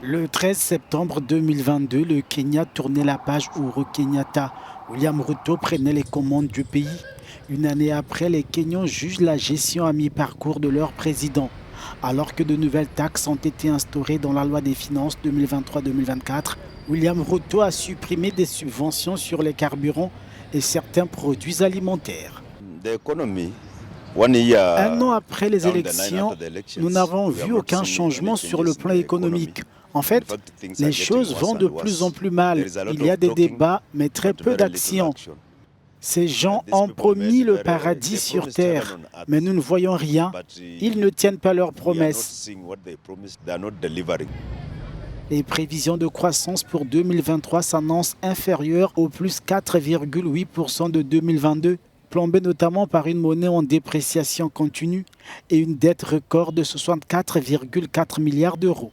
Le 13 septembre 2022, le Kenya tournait la page Uhuru Kenyatta. William Ruto prenait les commandes du pays. Une année après, les Kenyans jugent la gestion à mi-parcours de leur président. Alors que de nouvelles taxes ont été instaurées dans la loi des finances 2023-2024, William Ruto a supprimé des subventions sur les carburants et certains produits alimentaires. Un an après les élections, nous n'avons vu aucun changement sur le plan économique. En fait, les choses vont de plus en plus mal. Il y a des débats, mais très peu d'actions. Ces gens ont promis le paradis sur terre, mais nous ne voyons rien. Ils ne tiennent pas leurs promesses. Les prévisions de croissance pour 2023 s'annoncent inférieures au plus 4,8% de 2022, plombées notamment par une monnaie en dépréciation continue et une dette record de 64,4 milliards d'euros.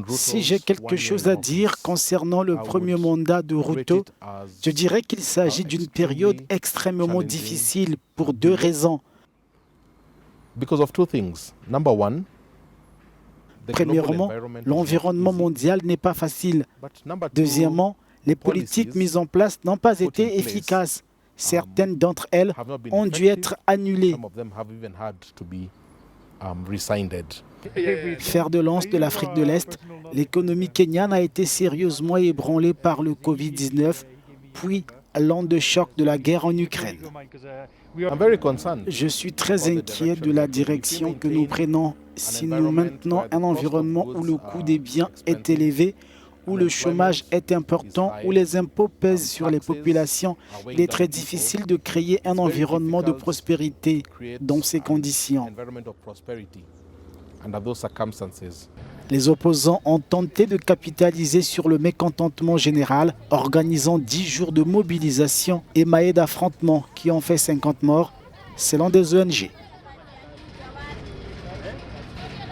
Si j'ai quelque chose à dire concernant le premier mandat de Ruto, je dirais qu'il s'agit d'une période extrêmement difficile pour deux raisons. Premièrement, l'environnement mondial n'est pas facile. Deuxièmement, les politiques mises en place n'ont pas été efficaces. Certaines d'entre elles ont dû être annulées. Fer de lance de l'Afrique de l'Est, l'économie kenyane a été sérieusement ébranlée par le Covid-19, puis l'onde de choc de la guerre en Ukraine. Je suis très inquiet de la direction que nous prenons. Si nous maintenons un environnement où le coût des biens est élevé, où le chômage est important, où les impôts pèsent sur les populations, il est très difficile de créer un environnement de prospérité dans ces conditions. Les opposants ont tenté de capitaliser sur le mécontentement général, organisant 10 jours de mobilisation émaillés d'affrontements qui ont fait 50 morts, selon des ONG.